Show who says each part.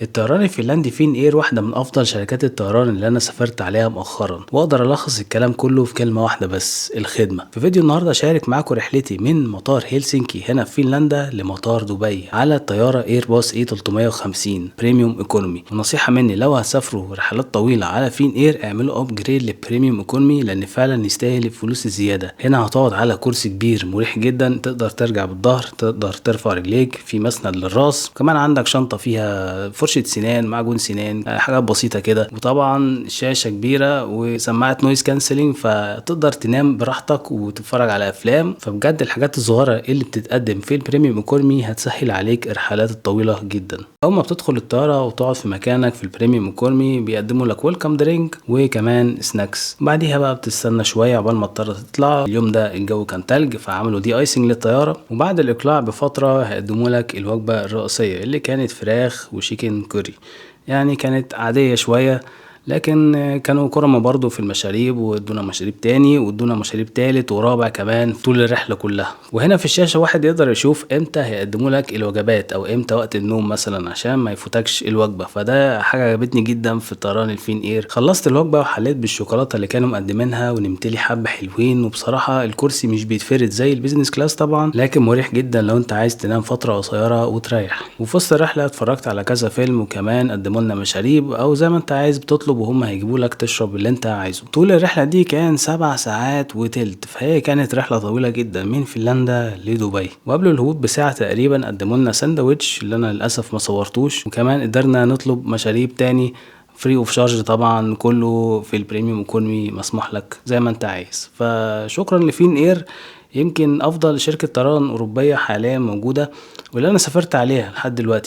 Speaker 1: الطيران الفنلندي فين اير واحدة من افضل شركات الطيران اللي انا سافرت عليها مؤخرا، واقدر الخص الكلام كله في كلمة واحدة بس: الخدمة. في فيديو النهاردة شارك معاكم رحلتي من مطار هلسنكي هنا في فنلندا لمطار دبي على الطيارة ايرباص اي 350 بريميوم ايكونومي. ونصيحة مني، لو هتسافروا رحلات طويلة على فين اير اعملوا ابجريد للبريميوم ايكونومي، لان فعلا يستاهل الفلوس الزيادة. هنا هتقعد على كرسي كبير مريح جدا، تقدر ترجع بالظهر، تقدر ترفع رجليك، في مسند للراس، كمان عندك شنطة فيها فرشة سنان، معجون سنان، حاجات بسيطة كده. وطبعا شاشة كبيرة وسماعة نويز كانسلينج، فتقدر تنام براحتك وتتفرج على افلام. فبجد الحاجات الصغيرة اللي بتتقدم في البريميوم ايكونومي هتسهل عليك الرحلات الطويلة جدا. اول ما بتدخل الطيارة وتقعد في مكانك في البريميوم ايكونومي بيقدموا لك ويلكم درينك وكمان سناكس. بعديها بقى بتستنى شوية عقبال ما الطيارة تطلع. اليوم ده الجو كان تلج فعملوا دي ايسنج للطيارة. وبعد الاقلاع بفترة هيقدموا لك الوجبة الرئيسية اللي كانت فراخ وشيكن كوري. يعني كانت عادية شوية، لكن كانوا كرما برضو في المشاريب، وادونا مشاريب تاني وادونا مشاريب تالت ورابع كمان طول الرحلة كلها. وهنا في الشاشة واحد يقدر يشوف امتى هيقدموا لك الوجبات او امتى وقت النوم مثلا، عشان ما يفوتكش الوجبة. فده حاجة عجبتني جدا في طيران الفين اير. خلصت الوجبة وحليت بالشوكولاتة اللي كانوا مقدمينها ونمت لي حبة حلوين. وبصراحة الكرسي مش بيتفرد زي البيزنس كلاس طبعا، لكن مريح جدا لو انت عايز تنام فترة قصيرة وتريح. وفي وسط الرحلة اتفرجت على كذا فيلم، وكمان قدموا لنا مشاريب، او زي ما انت عايز بتطلب وهم هيجيبوا لك تشرب اللي انت عايزه. طول الرحلة دي كان 7 ساعات وتلت، فهي كانت رحلة طويلة جدا من فنلندا لدبي. وقبل الهبوط بساعة تقريبا قدموا لنا ساندوتش اللي انا للاسف ما صورتوش، وكمان قدرنا نطلب مشاريب تاني فري اوف شارج. طبعا كله في البريميوم ايكونومي مسموح لك زي ما انت عايز. فشكرا لفين اير، يمكن افضل شركة طيران اوروبية حاليا موجودة واللي انا سافرت عليها لحد دلوقتي.